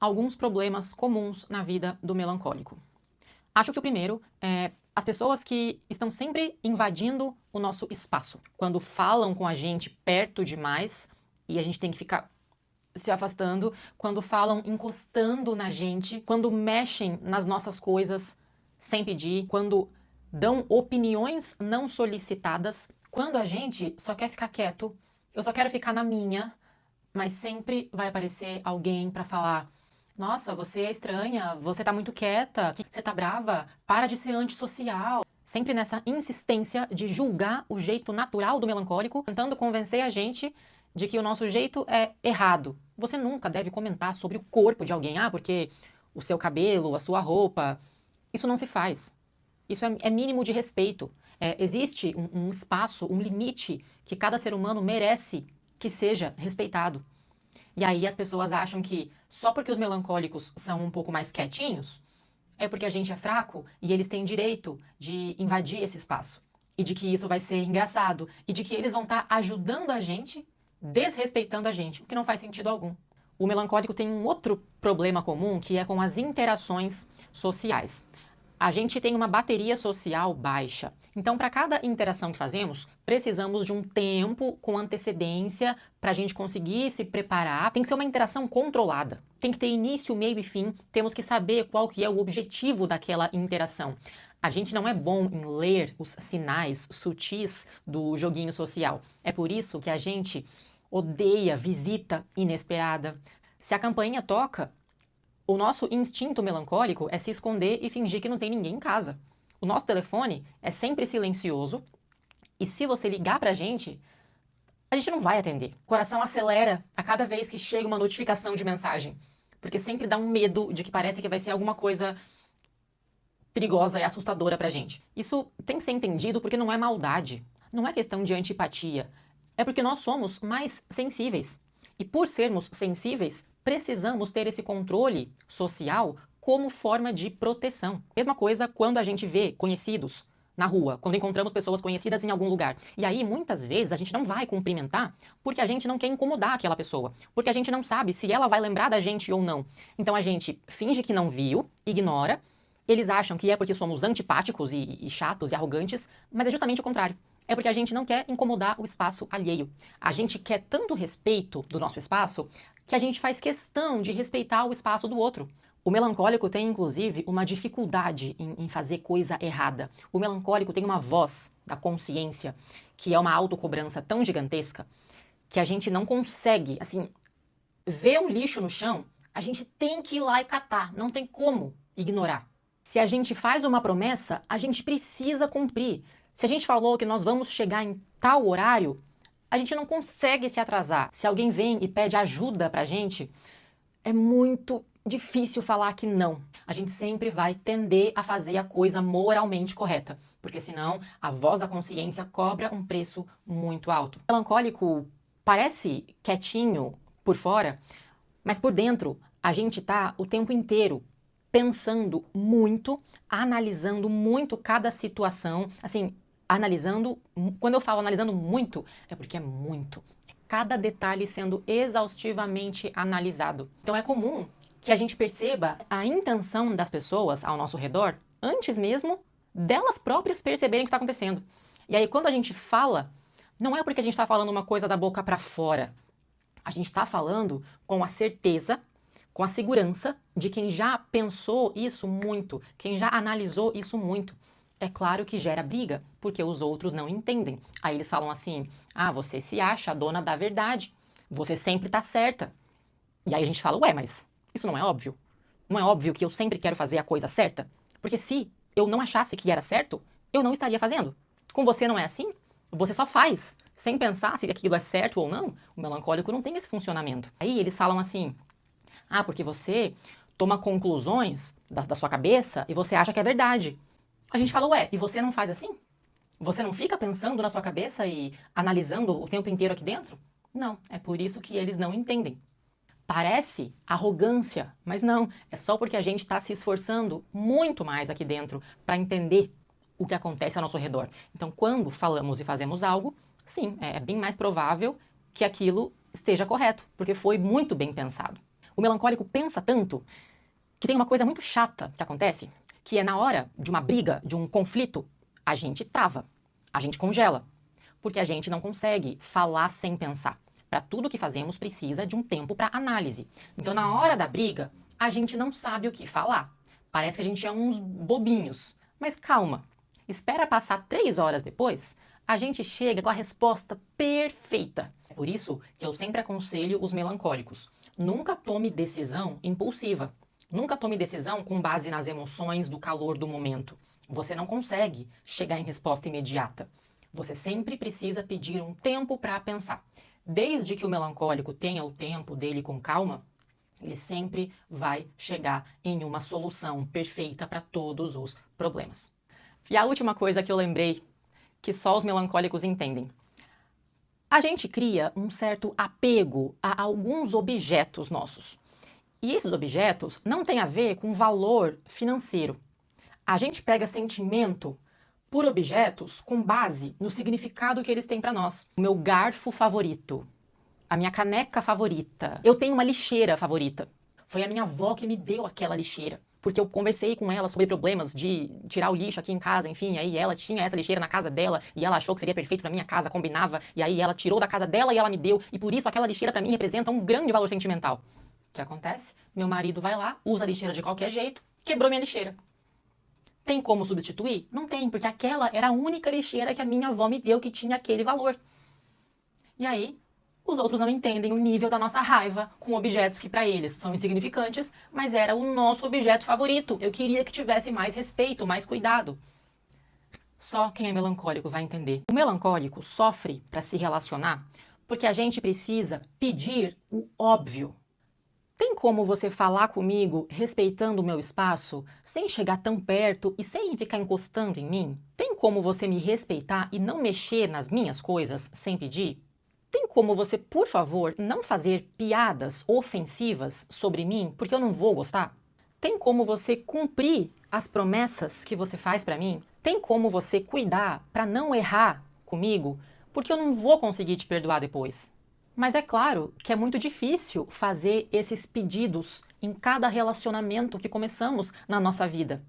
alguns problemas comuns na vida do melancólico. Acho que o primeiro é as pessoas que estão sempre invadindo o nosso espaço. Quando falam com a gente perto demais e a gente tem que ficar se afastando, quando falam encostando na gente, quando mexem nas nossas coisas sem pedir, quando dão opiniões não solicitadas, quando a gente só quer ficar quieto, eu só quero ficar na minha, mas sempre vai aparecer alguém para falar: nossa, você é estranha, você tá muito quieta, você tá brava, para de ser antissocial. Sempre nessa insistência de julgar o jeito natural do melancólico, tentando convencer a gente de que o nosso jeito é errado. Você nunca deve comentar sobre o corpo de alguém, porque o seu cabelo, a sua roupa, isso não se faz. Isso é mínimo de respeito. Existe um espaço, um limite que cada ser humano merece que seja respeitado. E aí as pessoas acham que só porque os melancólicos são um pouco mais quietinhos, é porque a gente é fraco e eles têm direito de invadir esse espaço. E de que isso vai ser engraçado. E de que eles vão estar ajudando a gente, desrespeitando a gente, o que não faz sentido algum. O melancólico tem um outro problema comum, que é com as interações sociais. A gente tem uma bateria social baixa. Então, para cada interação que fazemos, precisamos de um tempo com antecedência para a gente conseguir se preparar. Tem que ser uma interação controlada. Tem que ter início, meio e fim. Temos que saber qual que é o objetivo daquela interação. A gente não é bom em ler os sinais sutis do joguinho social. É por isso que a gente odeia visita inesperada. Se a campainha toca, o nosso instinto melancólico é se esconder e fingir que não tem ninguém em casa. O nosso telefone é sempre silencioso e se você ligar pra gente, a gente não vai atender. O coração acelera a cada vez que chega uma notificação de mensagem, porque sempre dá um medo de que parece que vai ser alguma coisa perigosa e assustadora pra gente. Isso tem que ser entendido porque não é maldade, não é questão de antipatia, é porque nós somos mais sensíveis. E por sermos sensíveis, precisamos ter esse controle social como forma de proteção. Mesma coisa quando a gente vê conhecidos na rua, quando encontramos pessoas conhecidas em algum lugar. E aí, muitas vezes, a gente não vai cumprimentar porque a gente não quer incomodar aquela pessoa, porque a gente não sabe se ela vai lembrar da gente ou não. Então a gente finge que não viu, ignora, eles acham que é porque somos antipáticos e chatos e arrogantes, mas é justamente o contrário. É porque a gente não quer incomodar o espaço alheio. A gente quer tanto respeito do nosso espaço que a gente faz questão de respeitar o espaço do outro. O melancólico tem, inclusive, uma dificuldade em fazer coisa errada. O melancólico tem uma voz da consciência, que é uma autocobrança tão gigantesca, que a gente não consegue, assim, ver um lixo no chão, a gente tem que ir lá e catar, não tem como ignorar. Se a gente faz uma promessa, a gente precisa cumprir. Se a gente falou que nós vamos chegar em tal horário, a gente não consegue se atrasar. Se alguém vem e pede ajuda pra gente, é muito difícil falar que não. A gente sempre vai tender a fazer a coisa moralmente correta, porque senão a voz da consciência cobra um preço muito alto. O melancólico parece quietinho por fora, mas por dentro a gente tá o tempo inteiro pensando muito, analisando muito cada situação, assim, analisando, quando eu falo analisando muito, é porque é muito. Cada detalhe sendo exaustivamente analisado. Então é comum que a gente perceba a intenção das pessoas ao nosso redor antes mesmo delas próprias perceberem o que está acontecendo. E aí quando a gente fala, não é porque a gente está falando uma coisa da boca para fora. A gente está falando com a certeza, com a segurança de quem já pensou isso muito, quem já analisou isso muito. É claro que gera briga, porque os outros não entendem. Aí eles falam assim: você se acha a dona da verdade, você sempre tá certa. E aí a gente fala: ué, mas isso não é óbvio? Não é óbvio que eu sempre quero fazer a coisa certa? Porque se eu não achasse que era certo, eu não estaria fazendo. Com você não é assim? Você só faz, sem pensar se aquilo é certo ou não. O melancólico não tem esse funcionamento. Aí eles falam assim: porque você toma conclusões da sua cabeça e você acha que é verdade. A gente fala: ué, e você não faz assim? Você não fica pensando na sua cabeça e analisando o tempo inteiro aqui dentro? Não, é por isso que eles não entendem. Parece arrogância, mas não, é só porque a gente está se esforçando muito mais aqui dentro para entender o que acontece ao nosso redor. Então, quando falamos e fazemos algo, sim, é bem mais provável que aquilo esteja correto, porque foi muito bem pensado. O melancólico pensa tanto que tem uma coisa muito chata que acontece, que é na hora de uma briga, de um conflito, a gente trava, a gente congela, porque a gente não consegue falar sem pensar. Para tudo que fazemos precisa de um tempo para análise. Então, na hora da briga, a gente não sabe o que falar. Parece que a gente é uns bobinhos. Mas calma, espera passar 3 horas depois, a gente chega com a resposta perfeita. É por isso que eu sempre aconselho os melancólicos. Nunca tome decisão impulsiva. Nunca tome decisão com base nas emoções do calor do momento. Você não consegue chegar em resposta imediata. Você sempre precisa pedir um tempo para pensar. Desde que o melancólico tenha o tempo dele com calma, ele sempre vai chegar em uma solução perfeita para todos os problemas. E a última coisa que eu lembrei, que só os melancólicos entendem. A gente cria um certo apego a alguns objetos nossos. E esses objetos não têm a ver com valor financeiro. A gente pega sentimento por objetos com base no significado que eles têm para nós. O meu garfo favorito, a minha caneca favorita. Eu tenho uma lixeira favorita. Foi a minha avó que me deu aquela lixeira, porque eu conversei com ela sobre problemas de tirar o lixo aqui em casa, enfim, aí ela tinha essa lixeira na casa dela e ela achou que seria perfeito na minha casa, combinava, e aí ela tirou da casa dela e ela me deu, e por isso aquela lixeira para mim representa um grande valor sentimental. O que acontece? Meu marido vai lá, usa a lixeira de qualquer jeito, quebrou minha lixeira. Tem como substituir? Não tem, porque aquela era a única lixeira que a minha avó me deu que tinha aquele valor. E aí, os outros não entendem o nível da nossa raiva com objetos que para eles são insignificantes, mas era o nosso objeto favorito. Eu queria que tivesse mais respeito, mais cuidado. Só quem é melancólico vai entender. O melancólico sofre para se relacionar porque a gente precisa pedir o óbvio. Tem como você falar comigo respeitando o meu espaço, sem chegar tão perto e sem ficar encostando em mim? Tem como você me respeitar e não mexer nas minhas coisas sem pedir? Tem como você, por favor, não fazer piadas ofensivas sobre mim porque eu não vou gostar? Tem como você cumprir as promessas que você faz para mim? Tem como você cuidar para não errar comigo porque eu não vou conseguir te perdoar depois? Mas é claro que é muito difícil fazer esses pedidos em cada relacionamento que começamos na nossa vida.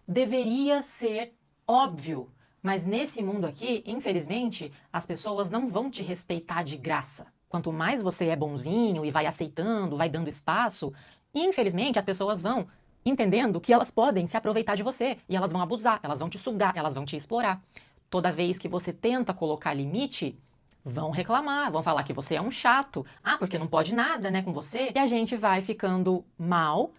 Deveria ser óbvio, mas nesse mundo aqui, infelizmente, as pessoas não vão te respeitar de graça. Quanto mais você é bonzinho e vai aceitando, vai dando espaço, infelizmente as pessoas vão entendendo que elas podem se aproveitar de você e elas vão abusar, elas vão te sugar, elas vão te explorar. Toda vez que você tenta colocar limite, vão reclamar, vão falar que você é um chato. Ah, porque não pode nada, né, com você. E a gente vai ficando mal,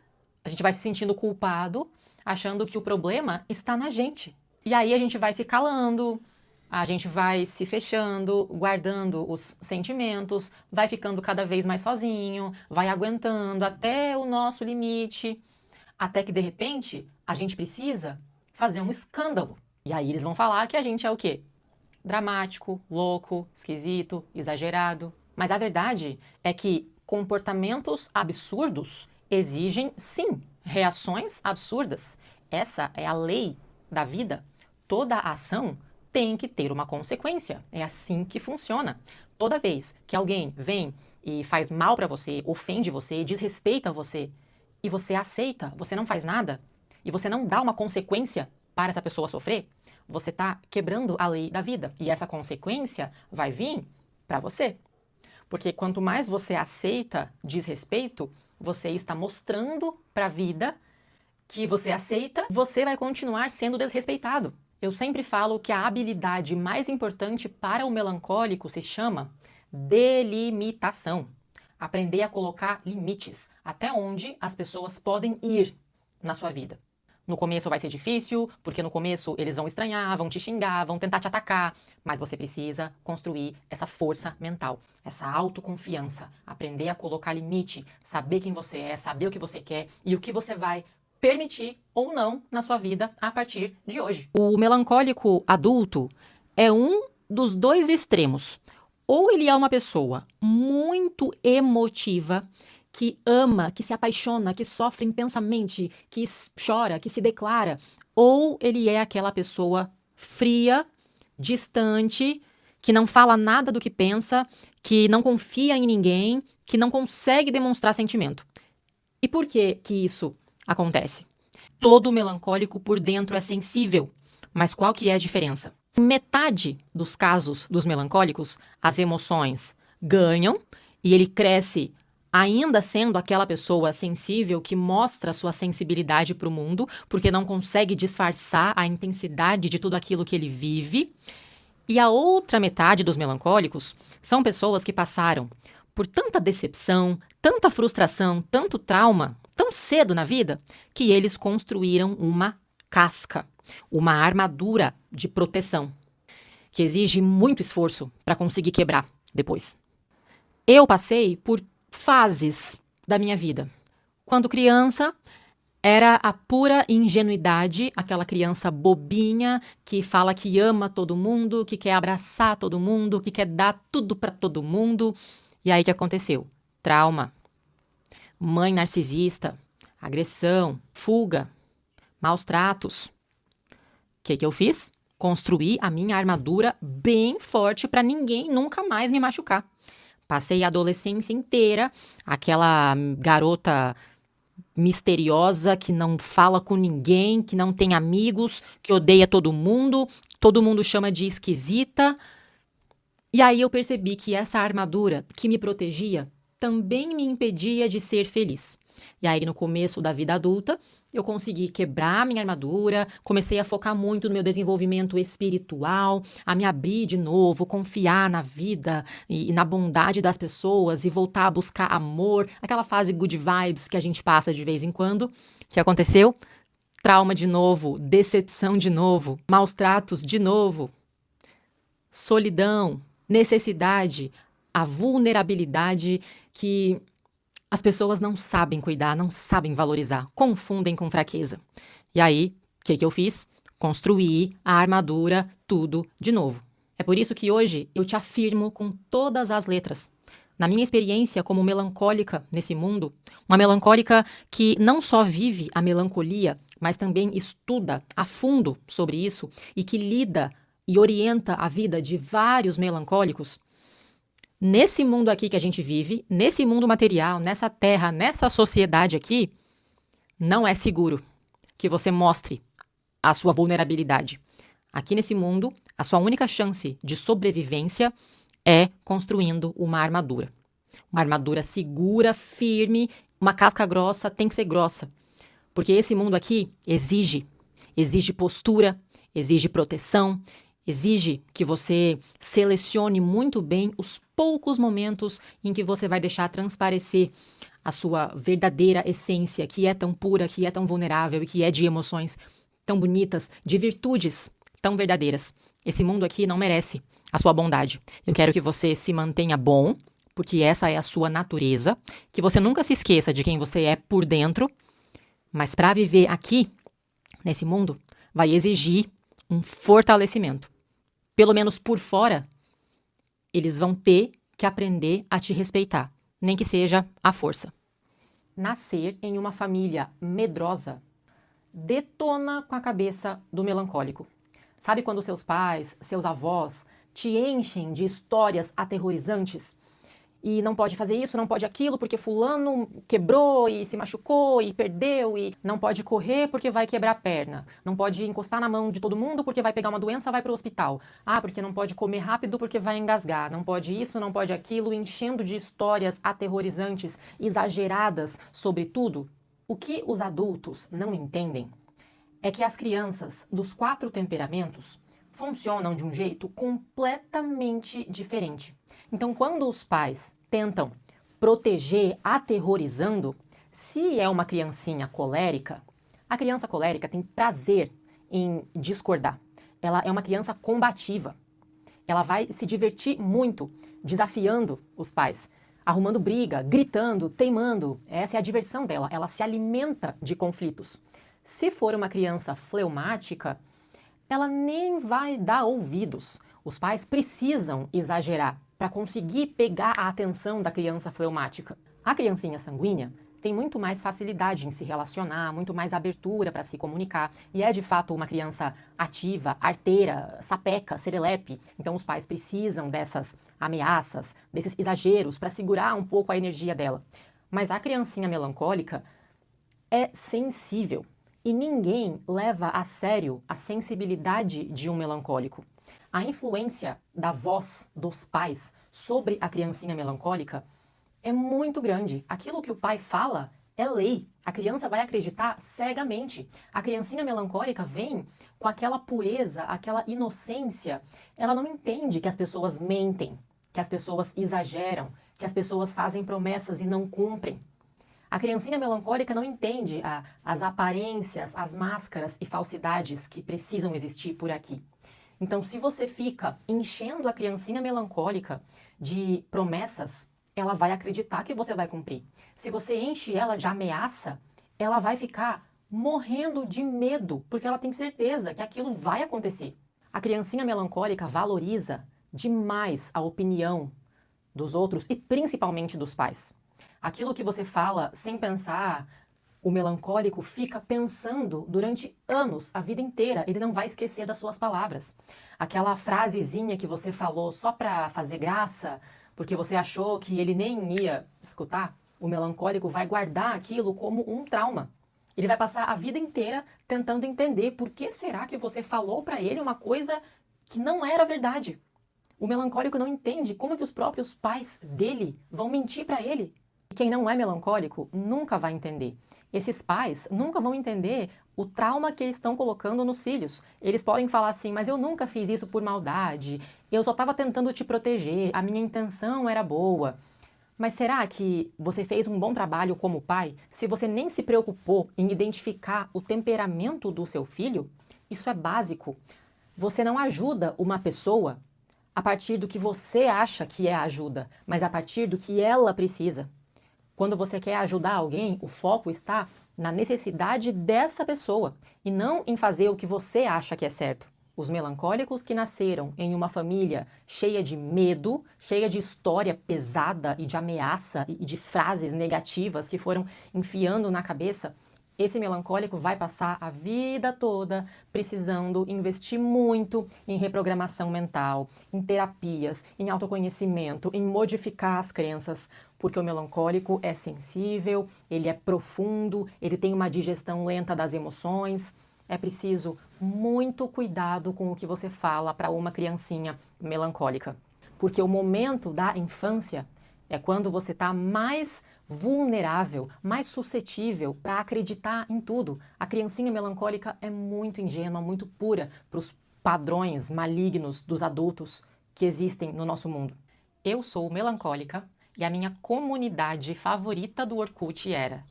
a gente vai se sentindo culpado, achando que o problema está na gente. E aí a gente vai se calando, a gente vai se fechando, guardando os sentimentos, vai ficando cada vez mais sozinho, vai aguentando até o nosso limite, até que de repente a gente precisa fazer um escândalo. E aí eles vão falar que a gente é o quê? Dramático, louco, esquisito, exagerado. Mas a verdade é que comportamentos absurdos exigem, sim, reações absurdas. Essa é a lei da vida. Toda ação tem que ter uma consequência. É assim que funciona. Toda vez que alguém vem e faz mal para você, ofende você, desrespeita você, e você aceita, você não faz nada, e você não dá uma consequência para essa pessoa sofrer, você está quebrando a lei da vida. E essa consequência vai vir para você. Porque quanto mais você aceita desrespeito, você está mostrando para a vida que você aceita, você vai continuar sendo desrespeitado. Eu sempre falo que a habilidade mais importante para o melancólico se chama delimitação. Aprender a colocar limites, até onde as pessoas podem ir na sua vida. No começo vai ser difícil, porque no começo eles vão estranhar, vão te xingar, vão tentar te atacar, mas você precisa construir essa força mental, essa autoconfiança, aprender a colocar limite, saber quem você é, saber o que você quer e o que você vai permitir ou não na sua vida a partir de hoje. O melancólico adulto é um dos dois extremos. Ou ele é uma pessoa muito emotiva, que ama, que se apaixona, que sofre intensamente, que chora, que se declara, ou ele é aquela pessoa fria, distante, que não fala nada do que pensa, que não confia em ninguém, que não consegue demonstrar sentimento. E por que que isso acontece? Todo melancólico por dentro é sensível, mas qual que é a diferença? Em metade dos casos dos melancólicos, as emoções ganham e ele cresce ainda sendo aquela pessoa sensível que mostra sua sensibilidade para o mundo, porque não consegue disfarçar a intensidade de tudo aquilo que ele vive. E a outra metade dos melancólicos são pessoas que passaram por tanta decepção, tanta frustração, tanto trauma, tão cedo na vida, que eles construíram uma casca, uma armadura de proteção, que exige muito esforço para conseguir quebrar depois. Eu passei por fases da minha vida. Quando criança, era a pura ingenuidade, aquela criança bobinha que fala que ama todo mundo, que quer abraçar todo mundo, que quer dar tudo para todo mundo. E aí o que aconteceu? Trauma, mãe narcisista, agressão, fuga, maus tratos. O que eu fiz? Construí a minha armadura bem forte para ninguém nunca mais me machucar. Passei a adolescência inteira, aquela garota misteriosa que não fala com ninguém, que não tem amigos, que odeia todo mundo chama de esquisita. E aí eu percebi que essa armadura que me protegia também me impedia de ser feliz. E aí no começo da vida adulta, eu consegui quebrar minha armadura, comecei a focar muito no meu desenvolvimento espiritual, a me abrir de novo, confiar na vida e na bondade das pessoas e voltar a buscar amor, aquela fase good vibes que a gente passa de vez em quando. O que aconteceu? Trauma de novo, decepção de novo, maus tratos de novo, solidão, necessidade, a vulnerabilidade que as pessoas não sabem cuidar, não sabem valorizar, confundem com fraqueza. E aí, o que eu fiz? Construí a armadura, tudo de novo. É por isso que hoje eu te afirmo com todas as letras. Na minha experiência como melancólica nesse mundo, uma melancólica que não só vive a melancolia, mas também estuda a fundo sobre isso e que lida e orienta a vida de vários melancólicos, nesse mundo aqui que a gente vive, nesse mundo material, nessa terra, nessa sociedade aqui, não é seguro que você mostre a sua vulnerabilidade. Aqui nesse mundo, a sua única chance de sobrevivência é construindo uma armadura. Uma armadura segura, firme, uma casca grossa tem que ser grossa. Porque esse mundo aqui exige postura, exige proteção, exige que você selecione muito bem os poucos momentos em que você vai deixar transparecer a sua verdadeira essência, que é tão pura, que é tão vulnerável e que é de emoções tão bonitas, de virtudes tão verdadeiras. Esse mundo aqui não merece a sua bondade. Eu quero que você se mantenha bom, porque essa é a sua natureza, que você nunca se esqueça de quem você é por dentro, mas para viver aqui, nesse mundo, vai exigir um fortalecimento. Pelo menos por fora, eles vão ter que aprender a te respeitar, nem que seja à força. Nascer em uma família medrosa detona com a cabeça do melancólico. Sabe quando seus pais, seus avós te enchem de histórias aterrorizantes? E não pode fazer isso, não pode aquilo, porque fulano quebrou e se machucou e perdeu, e não pode correr porque vai quebrar a perna, não pode encostar na mão de todo mundo porque vai pegar uma doença, vai para o hospital. Ah, porque não pode comer rápido porque vai engasgar, não pode isso, não pode aquilo, enchendo de histórias aterrorizantes, exageradas sobre tudo. O que os adultos não entendem é que as crianças dos 4 temperamentos funcionam de um jeito completamente diferente. Então, quando os pais tentam proteger aterrorizando, se é uma criancinha colérica, a criança colérica tem prazer em discordar. Ela é uma criança combativa. Ela vai se divertir muito desafiando os pais, arrumando briga, gritando, teimando. Essa é a diversão dela. Ela se alimenta de conflitos. Se for uma criança fleumática, ela nem vai dar ouvidos. Os pais precisam exagerar para conseguir pegar a atenção da criança fleumática. A criancinha sanguínea tem muito mais facilidade em se relacionar, muito mais abertura para se comunicar, e é de fato uma criança ativa, arteira, sapeca, serelepe. Então os pais precisam dessas ameaças, desses exageros para segurar um pouco a energia dela. Mas a criancinha melancólica é sensível e ninguém leva a sério a sensibilidade de um melancólico. A influência da voz dos pais sobre a criancinha melancólica é muito grande. Aquilo que o pai fala é lei. A criança vai acreditar cegamente. A criancinha melancólica vem com aquela pureza, aquela inocência. Ela não entende que as pessoas mentem, que as pessoas exageram, que as pessoas fazem promessas e não cumprem. A criancinha melancólica não entende as aparências, as máscaras e falsidades que precisam existir por aqui. Então, se você fica enchendo a criancinha melancólica de promessas, ela vai acreditar que você vai cumprir. Se você enche ela de ameaça, ela vai ficar morrendo de medo, porque ela tem certeza que aquilo vai acontecer. A criancinha melancólica valoriza demais a opinião dos outros e principalmente dos pais. Aquilo que você fala sem pensar, o melancólico fica pensando durante anos, a vida inteira. Ele não vai esquecer das suas palavras. Aquela frasezinha que você falou só para fazer graça, porque você achou que ele nem ia escutar, o melancólico vai guardar aquilo como um trauma. Ele vai passar a vida inteira tentando entender por que será que você falou para ele uma coisa que não era verdade. O melancólico não entende como que os próprios pais dele vão mentir para ele. E quem não é melancólico nunca vai entender. Esses pais nunca vão entender o trauma que eles estão colocando nos filhos. Eles podem falar assim, mas eu nunca fiz isso por maldade, eu só estava tentando te proteger, a minha intenção era boa. Mas será que você fez um bom trabalho como pai se você nem se preocupou em identificar o temperamento do seu filho? Isso é básico. Você não ajuda uma pessoa a partir do que você acha que é ajuda, mas a partir do que ela precisa. Quando você quer ajudar alguém, o foco está na necessidade dessa pessoa e não em fazer o que você acha que é certo. Os melancólicos que nasceram em uma família cheia de medo, cheia de história pesada e de ameaça e de frases negativas que foram enfiando na cabeça, esse melancólico vai passar a vida toda precisando investir muito em reprogramação mental, em terapias, em autoconhecimento, em modificar as crenças, porque o melancólico é sensível, ele é profundo, ele tem uma digestão lenta das emoções. É preciso muito cuidado com o que você fala para uma criancinha melancólica, porque o momento da infância é quando você está mais vulnerável, mais suscetível para acreditar em tudo. A criancinha melancólica é muito ingênua, muito pura para os padrões malignos dos adultos que existem no nosso mundo. Eu sou melancólica e a minha comunidade favorita do Orkut era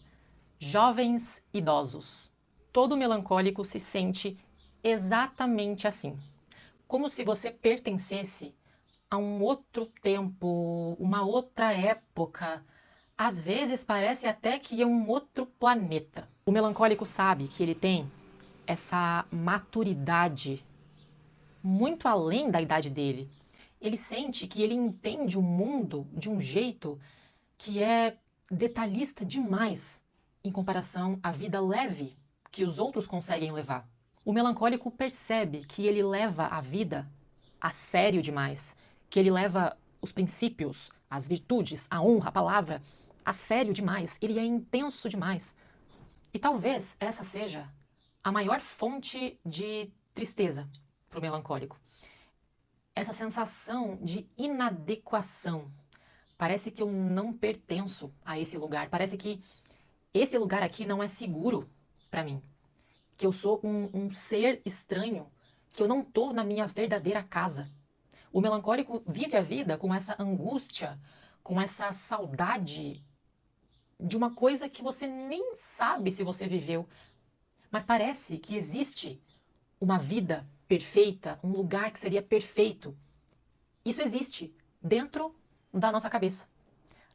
jovens idosos. Todo melancólico se sente exatamente assim, como se você pertencesse a um outro tempo, uma outra época. Às vezes parece até que é um outro planeta. O melancólico sabe que ele tem essa maturidade muito além da idade dele. Ele sente que ele entende o mundo de um jeito que é detalhista demais em comparação à vida leve que os outros conseguem levar. O melancólico percebe que ele leva a vida a sério demais, que ele leva os princípios, as virtudes, a honra, a palavra a sério demais, ele é intenso demais. E talvez essa seja a maior fonte de tristeza para o melancólico. Essa sensação de inadequação. Parece que eu não pertenço a esse lugar, parece que esse lugar aqui não é seguro para mim, que eu sou um ser estranho, que eu não estou na minha verdadeira casa. O melancólico vive a vida com essa angústia, com essa saudade de uma coisa que você nem sabe se você viveu, mas parece que existe uma vida perfeita, um lugar que seria perfeito. Isso existe dentro da nossa cabeça.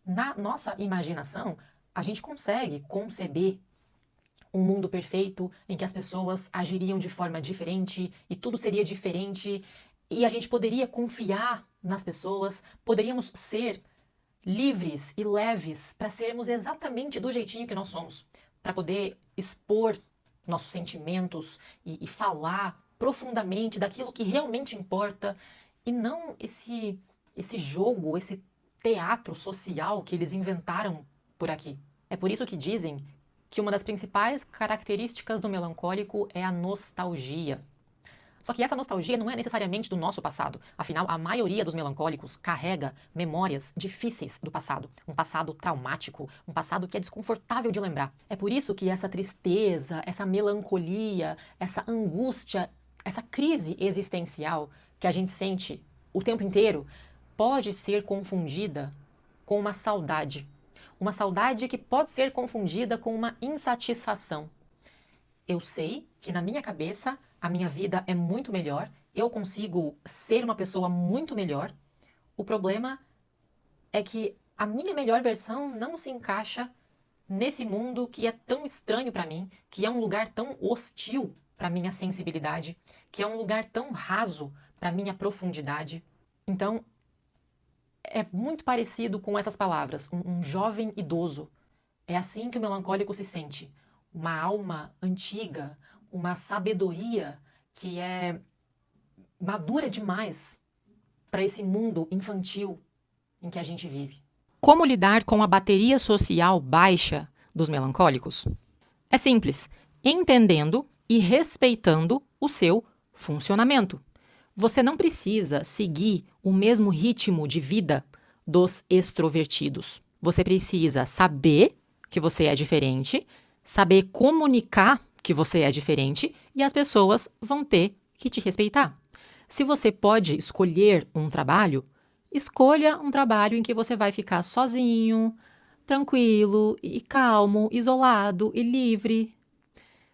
Na nossa imaginação, a gente consegue conceber um mundo perfeito em que as pessoas agiriam de forma diferente e tudo seria diferente e a gente poderia confiar nas pessoas, poderíamos ser livres e leves para sermos exatamente do jeitinho que nós somos, para poder expor nossos sentimentos e falar profundamente daquilo que realmente importa e não esse jogo, esse teatro social que eles inventaram por aqui. É por isso que dizem que uma das principais características do melancólico é a nostalgia. Só que essa nostalgia não é necessariamente do nosso passado. Afinal, a maioria dos melancólicos carrega memórias difíceis do passado. Um passado traumático, um passado que é desconfortável de lembrar. É por isso que essa tristeza, essa melancolia, essa angústia, essa crise existencial que a gente sente o tempo inteiro pode ser confundida com uma saudade. Uma saudade que pode ser confundida com uma insatisfação. Eu sei que na minha cabeça a minha vida é muito melhor, eu consigo ser uma pessoa muito melhor. O problema é que a minha melhor versão não se encaixa nesse mundo que é tão estranho para mim, que é um lugar tão hostil para minha sensibilidade, que é um lugar tão raso para minha profundidade. Então, é muito parecido com essas palavras, um jovem idoso. É assim que o melancólico se sente. Uma alma antiga, uma sabedoria que é madura demais para esse mundo infantil em que a gente vive. Como lidar com a bateria social baixa dos melancólicos? É simples, entendendo e respeitando o seu funcionamento. Você não precisa seguir o mesmo ritmo de vida dos extrovertidos. Você precisa saber que você é diferente, saber comunicar que você é diferente e as pessoas vão ter que te respeitar. Se você pode escolher um trabalho, escolha um trabalho em que você vai ficar sozinho, tranquilo e calmo, isolado e livre.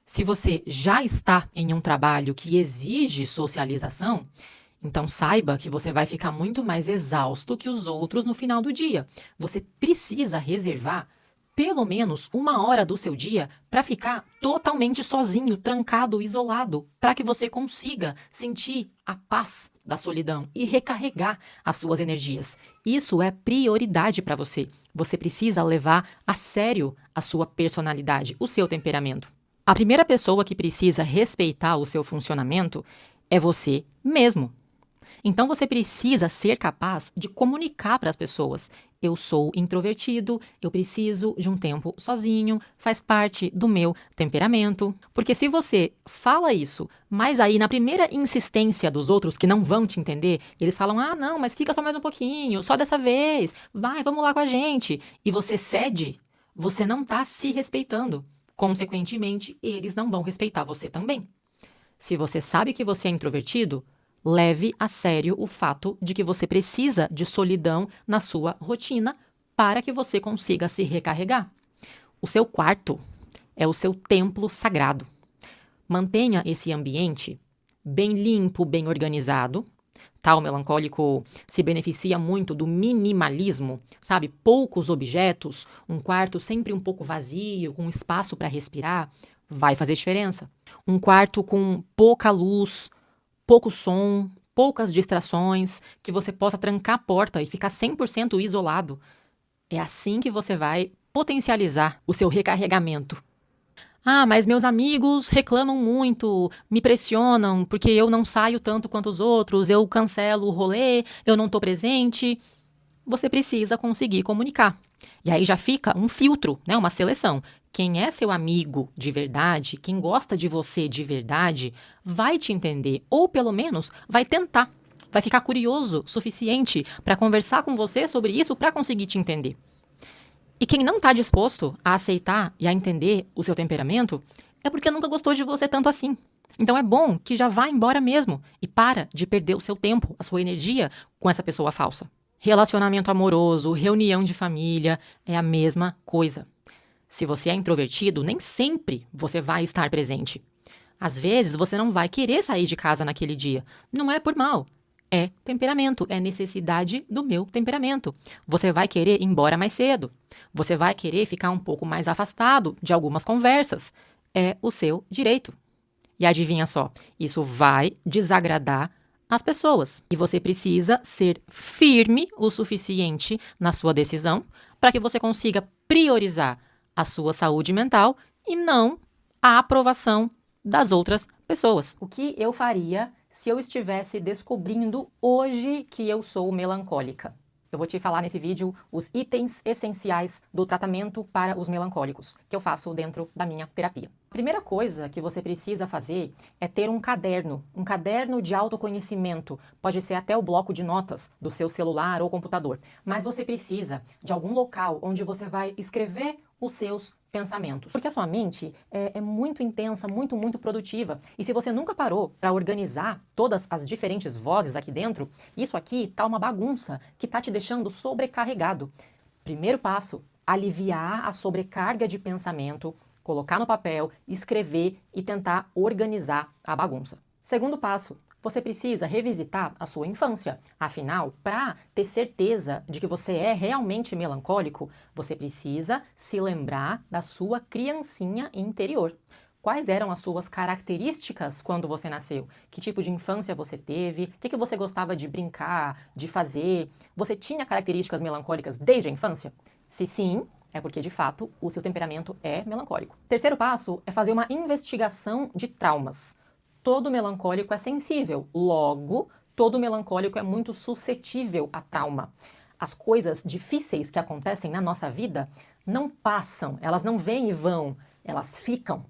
Se você já está em um trabalho que exige socialização, então saiba que você vai ficar muito mais exausto que os outros no final do dia. Você precisa reservar pelo menos 1 hora do seu dia para ficar totalmente sozinho, trancado, isolado, para que você consiga sentir a paz da solidão e recarregar as suas energias. Isso é prioridade para você. Você precisa levar a sério a sua personalidade, o seu temperamento. A primeira pessoa que precisa respeitar o seu funcionamento é você mesmo. Então você precisa ser capaz de comunicar para as pessoas. Eu sou introvertido, eu preciso de um tempo sozinho, faz parte do meu temperamento. Porque se você fala isso, mas aí na primeira insistência dos outros que não vão te entender, eles falam, não, mas fica só mais um pouquinho, só dessa vez, vai, vamos lá com a gente. E você cede, você não está se respeitando. Consequentemente, eles não vão respeitar você também. Se você sabe que você é introvertido, leve a sério o fato de que você precisa de solidão na sua rotina para que você consiga se recarregar. O seu quarto é o seu templo sagrado. Mantenha esse ambiente bem limpo, bem organizado. O melancólico se beneficia muito do minimalismo, sabe? Poucos objetos, um quarto sempre um pouco vazio, com espaço para respirar, vai fazer diferença. Um quarto com pouca luz, pouco som, poucas distrações, que você possa trancar a porta e ficar 100% isolado. É assim que você vai potencializar o seu recarregamento. Mas meus amigos reclamam muito, me pressionam porque eu não saio tanto quanto os outros, eu cancelo o rolê, eu não estou presente. Você precisa conseguir comunicar. E aí já fica um filtro, né? Uma seleção. Quem é seu amigo de verdade, quem gosta de você de verdade, vai te entender, ou pelo menos vai tentar. Vai ficar curioso o suficiente para conversar com você sobre isso para conseguir te entender. E quem não está disposto a aceitar e a entender o seu temperamento é porque nunca gostou de você tanto assim. Então é bom que já vá embora mesmo e para de perder o seu tempo, a sua energia com essa pessoa falsa. Relacionamento amoroso, reunião de família, é a mesma coisa. Se você é introvertido, nem sempre você vai estar presente. Às vezes você não vai querer sair de casa naquele dia. Não é por mal. É temperamento, é necessidade do meu temperamento. Você vai querer ir embora mais cedo. Você vai querer ficar um pouco mais afastado de algumas conversas. É o seu direito. E adivinha só, isso vai desagradar as pessoas. E você precisa ser firme o suficiente na sua decisão para que você consiga priorizar a sua saúde mental e não a aprovação das outras pessoas. O que eu faria se eu estivesse descobrindo hoje que eu sou melancólica? eu vou te falar nesse vídeo os itens essenciais do tratamento para os melancólicos, que eu faço dentro da minha terapia. A primeira coisa que você precisa fazer é ter um caderno de autoconhecimento. Pode ser até o bloco de notas do seu celular ou computador, mas você precisa de algum local onde você vai escrever os seus pensamentos. Porque a sua mente é muito intensa, muito produtiva. E se você nunca parou para organizar todas as diferentes vozes aqui dentro, isso aqui tá uma bagunça que tá te deixando sobrecarregado. Primeiro passo, aliviar a sobrecarga de pensamento, colocar no papel, escrever e tentar organizar a bagunça. Segundo passo, você precisa revisitar a sua infância. Afinal, para ter certeza de que você é realmente melancólico, você precisa se lembrar da sua criancinha interior. Quais eram as suas características quando você nasceu? Que tipo de infância você teve? O que você gostava de brincar, de fazer? Você tinha características melancólicas desde a infância? Se sim, é porque, de fato, o seu temperamento é melancólico. Terceiro passo é fazer uma investigação de traumas. Todo melancólico é sensível, logo, todo melancólico é muito suscetível a trauma. As coisas difíceis que acontecem na nossa vida não passam, elas não vêm e vão, elas ficam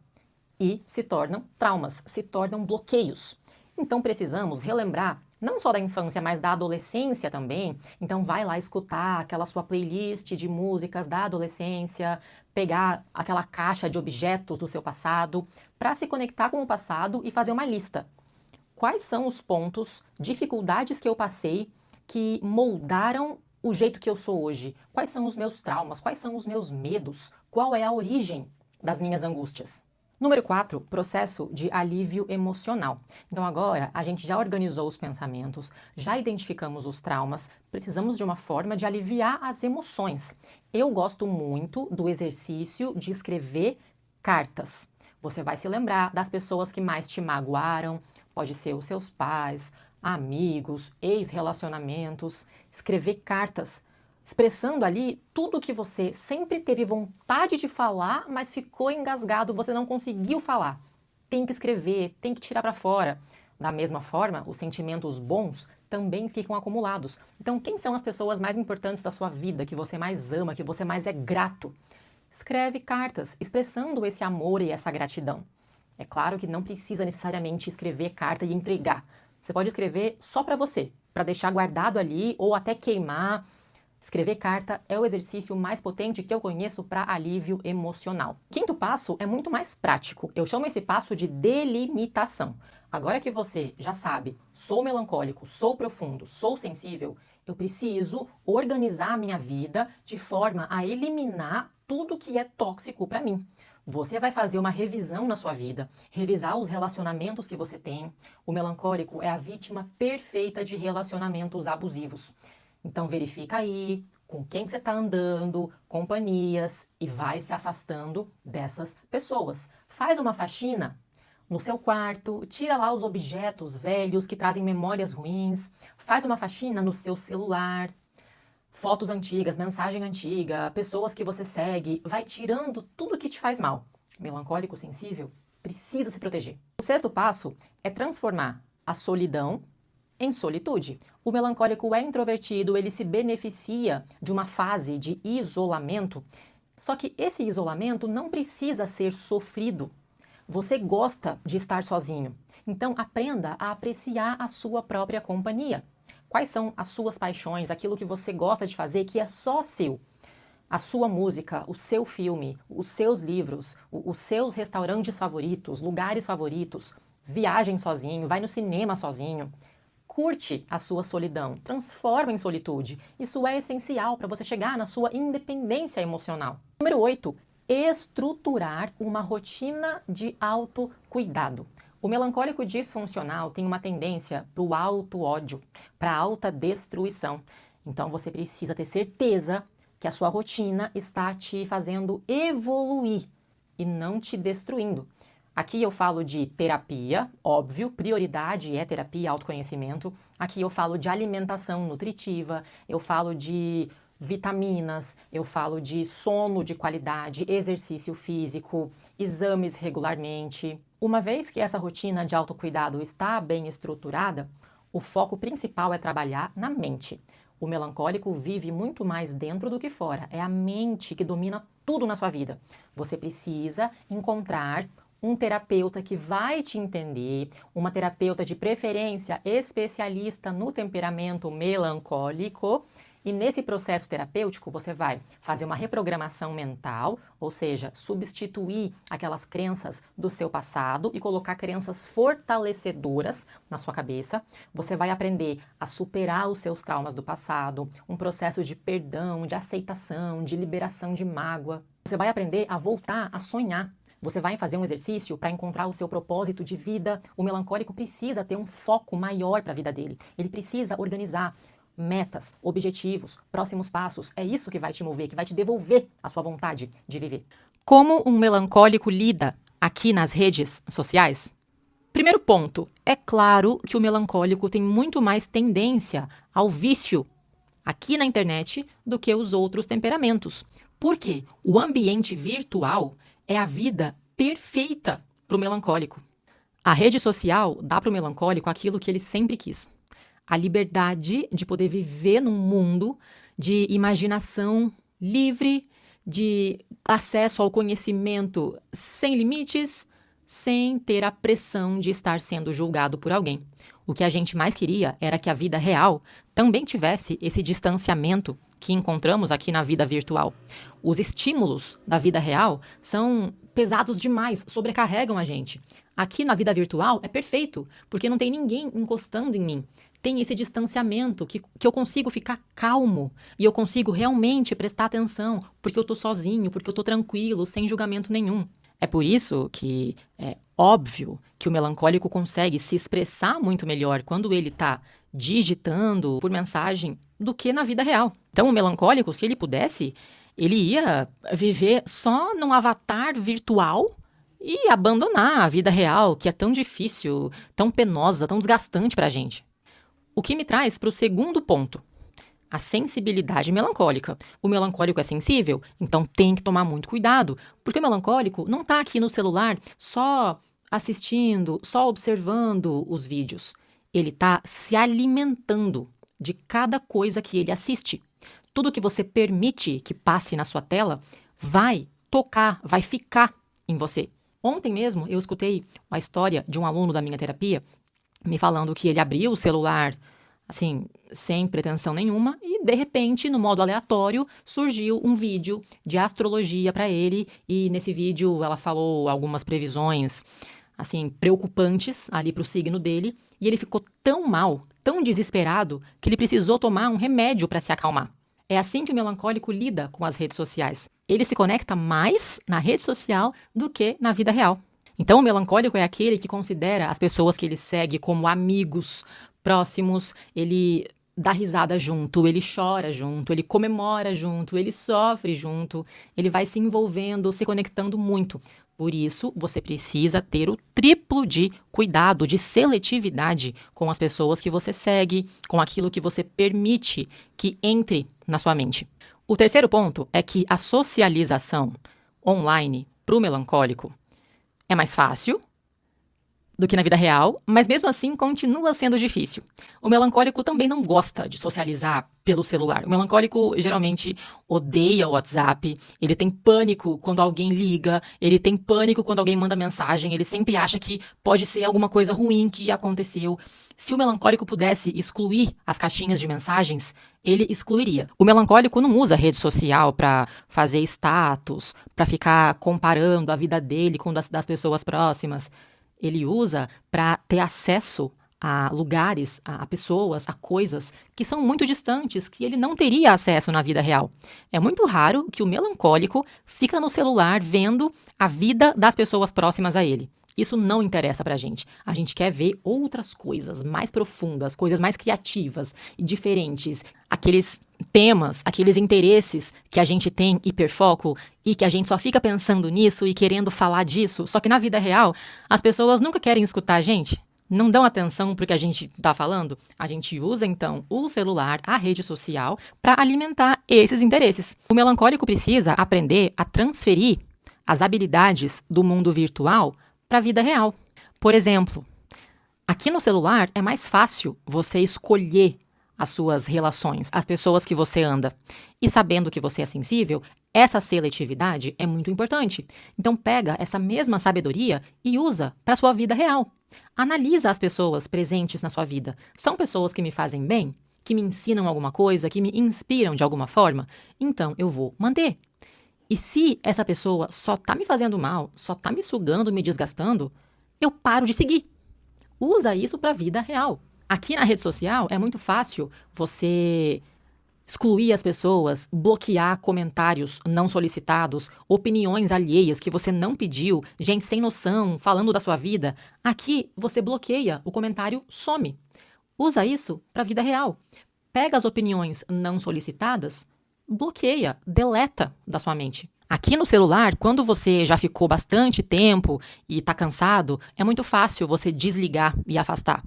e se tornam traumas, se tornam bloqueios. Então precisamos relembrar não só da infância, mas da adolescência também. Então vai lá escutar aquela sua playlist de músicas da adolescência, pegar aquela caixa de objetos do seu passado, para se conectar com o passado e fazer uma lista. Quais são os pontos, dificuldades que eu passei que moldaram o jeito que eu sou hoje? Quais são os meus traumas? Quais são os meus medos? Qual é a origem das minhas angústias? Número 4, processo de alívio emocional. Então agora a gente já organizou os pensamentos, já identificamos os traumas, precisamos de uma forma de aliviar as emoções. Eu gosto muito do exercício de escrever cartas. Você vai se lembrar das pessoas que mais te magoaram, pode ser os seus pais, amigos, ex-relacionamentos. Escrever cartas expressando ali tudo que você sempre teve vontade de falar, mas ficou engasgado, você não conseguiu falar. Tem que escrever, tem que tirar para fora. Da mesma forma, os sentimentos bons também ficam acumulados. Então, quem são as pessoas mais importantes da sua vida, que você mais ama, que você mais é grato? Escreve cartas expressando esse amor e essa gratidão. É claro que não precisa necessariamente escrever carta e entregar. Você pode escrever só para você, para deixar guardado ali ou até queimar. Escrever carta é o exercício mais potente que eu conheço para alívio emocional. Quinto passo é muito mais prático. Eu chamo esse passo de delimitação. Agora que você já sabe, sou melancólico, sou profundo, sou sensível, eu preciso organizar a minha vida de forma a eliminar tudo que é tóxico para mim. Você vai fazer uma revisão na sua vida, revisar os relacionamentos que você tem. O melancólico é a vítima perfeita de relacionamentos abusivos. Então verifica aí com quem você está andando, companhias, e vai se afastando dessas pessoas. Faz uma faxina no seu quarto, tira lá os objetos velhos que trazem memórias ruins, faz uma faxina no seu celular, fotos antigas, mensagem antiga, pessoas que você segue, vai tirando tudo que te faz mal. Melancólico sensível precisa se proteger. O sexto passo é transformar a solidão em solitude. O melancólico é introvertido, ele se beneficia de uma fase de isolamento, só que esse isolamento não precisa ser sofrido. Você gosta de estar sozinho, então aprenda a apreciar a sua própria companhia. Quais são as suas paixões, aquilo que você gosta de fazer que é só seu? A sua música, o seu filme, os seus livros, os seus restaurantes favoritos, lugares favoritos, viagem sozinho, vai no cinema sozinho. Curte a sua solidão, transforma em solitude. Isso é essencial para você chegar na sua independência emocional. Número 8, estruturar uma rotina de autocuidado. O melancólico disfuncional tem uma tendência para o auto-ódio, para a autodestruição. Então você precisa ter certeza que a sua rotina está te fazendo evoluir e não te destruindo. Aqui eu falo de terapia, óbvio, prioridade é terapia e autoconhecimento. Aqui eu falo de alimentação nutritiva, eu falo de vitaminas, eu falo de sono de qualidade, exercício físico, exames regularmente. Uma vez que essa rotina de autocuidado está bem estruturada, o foco principal é trabalhar na mente. O melancólico vive muito mais dentro do que fora. É a mente que domina tudo na sua vida. Você precisa encontrar um terapeuta que vai te entender, uma terapeuta de preferência especialista no temperamento melancólico. E nesse processo terapêutico, você vai fazer uma reprogramação mental, ou seja, substituir aquelas crenças do seu passado e colocar crenças fortalecedoras na sua cabeça. Você vai aprender a superar os seus traumas do passado, um processo de perdão, de aceitação, de liberação de mágoa. Você vai aprender a voltar a sonhar. Você vai fazer um exercício para encontrar o seu propósito de vida. O melancólico precisa ter um foco maior para a vida dele. Ele precisa organizar metas, objetivos, próximos passos. É isso que vai te mover, que vai te devolver a sua vontade de viver. Como um melancólico lida aqui nas redes sociais? Primeiro ponto, é claro que o melancólico tem muito mais tendência ao vício aqui na internet do que os outros temperamentos. Por quê? O ambiente virtual é a vida perfeita para o melancólico. A rede social dá para o melancólico aquilo que ele sempre quis. A liberdade de poder viver num mundo de imaginação livre, de acesso ao conhecimento sem limites, sem ter a pressão de estar sendo julgado por alguém. O que a gente mais queria era que a vida real também tivesse esse distanciamento que encontramos aqui na vida virtual. Os estímulos da vida real são pesados demais, sobrecarregam a gente. Aqui na vida virtual é perfeito, porque não tem ninguém encostando em mim. Tem esse distanciamento que eu consigo ficar calmo e eu consigo realmente prestar atenção, porque eu tô sozinho, porque eu tô tranquilo, sem julgamento nenhum. É por isso que é óbvio que o melancólico consegue se expressar muito melhor quando ele está digitando por mensagem do que na vida real. Então, o melancólico, se ele pudesse, ele ia viver só num avatar virtual e abandonar a vida real, que é tão difícil, tão penosa, tão desgastante pra gente. O que me traz para o segundo ponto. A sensibilidade melancólica. O melancólico é sensível, então tem que tomar muito cuidado, porque o melancólico não está aqui no celular só assistindo, só observando os vídeos. Ele está se alimentando de cada coisa que ele assiste. Tudo que você permite que passe na sua tela vai tocar, vai ficar em você. Ontem mesmo eu escutei uma história de um aluno da minha terapia me falando que ele abriu o celular assim, sem pretensão nenhuma, e de repente, no modo aleatório, surgiu um vídeo de astrologia para ele, e nesse vídeo ela falou algumas previsões, assim, preocupantes ali para o signo dele, e ele ficou tão mal, tão desesperado, que ele precisou tomar um remédio para se acalmar. É assim que o melancólico lida com as redes sociais. Ele se conecta mais na rede social do que na vida real. Então, o melancólico é aquele que considera as pessoas que ele segue como amigos próximos, ele dá risada junto, ele chora junto, ele comemora junto, ele sofre junto, ele vai se envolvendo, se conectando muito. Por isso, você precisa ter o triplo de cuidado, de seletividade com as pessoas que você segue, com aquilo que você permite que entre na sua mente. O terceiro ponto é que a socialização online para o melancólico é mais fácil do que na vida real, mas mesmo assim continua sendo difícil. O melancólico também não gosta de socializar pelo celular. O melancólico geralmente odeia o WhatsApp, ele tem pânico quando alguém liga, ele tem pânico quando alguém manda mensagem, ele sempre acha que pode ser alguma coisa ruim que aconteceu. Se o melancólico pudesse excluir as caixinhas de mensagens, ele excluiria. O melancólico não usa rede social para fazer status, para ficar comparando a vida dele com das pessoas próximas. Ele usa para ter acesso a lugares, a pessoas, a coisas que são muito distantes, que ele não teria acesso na vida real. É muito raro que o melancólico fica no celular vendo a vida das pessoas próximas a ele. Isso não interessa pra gente. A gente quer ver outras coisas mais profundas, coisas mais criativas e diferentes. Aqueles temas, aqueles interesses que a gente tem hiperfoco e que a gente só fica pensando nisso e querendo falar disso. Só que na vida real, as pessoas nunca querem escutar a gente. Não dão atenção pro que a gente tá falando. A gente usa, então, o celular, a rede social, para alimentar esses interesses. O melancólico precisa aprender a transferir as habilidades do mundo virtual para a vida real. Por exemplo, aqui no celular é mais fácil você escolher as suas relações, as pessoas que você anda. E sabendo que você é sensível, essa seletividade é muito importante. Então pega essa mesma sabedoria e usa para sua vida real. Analisa as pessoas presentes na sua vida. São pessoas que me fazem bem? Que me ensinam alguma coisa? Que me inspiram de alguma forma? Então eu vou manter. E se essa pessoa só tá me fazendo mal, só tá me sugando, me desgastando, eu paro de seguir. Usa isso para a vida real. Aqui na rede social é muito fácil você excluir as pessoas, bloquear comentários não solicitados, opiniões alheias que você não pediu, gente sem noção, falando da sua vida. Aqui você bloqueia, o comentário some. Usa isso para a vida real. Pega as opiniões não solicitadas, bloqueia, deleta da sua mente. Aqui no celular, quando você já ficou bastante tempo e está cansado, é muito fácil você desligar e afastar.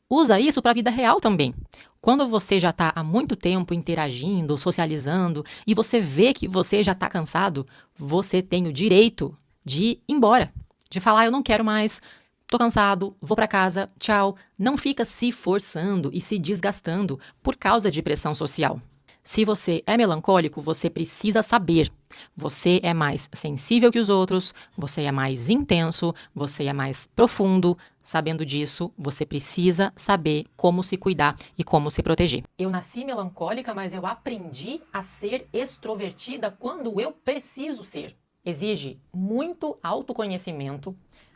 Usa isso para a vida real também. Quando você já está há muito tempo interagindo, socializando, e você vê que você já está cansado, você tem o direito de ir embora. De falar, eu não quero mais, tô cansado, vou para casa, tchau. Não fica se forçando e se desgastando por causa de pressão social. Se você é melancólico, você precisa saber. Você é mais sensível que os outros, você é mais intenso, você é mais profundo. Sabendo disso, você precisa saber como se cuidar e como se proteger. Eu nasci melancólica, mas eu aprendi a ser extrovertida quando eu preciso ser. Exige muito autoconhecimento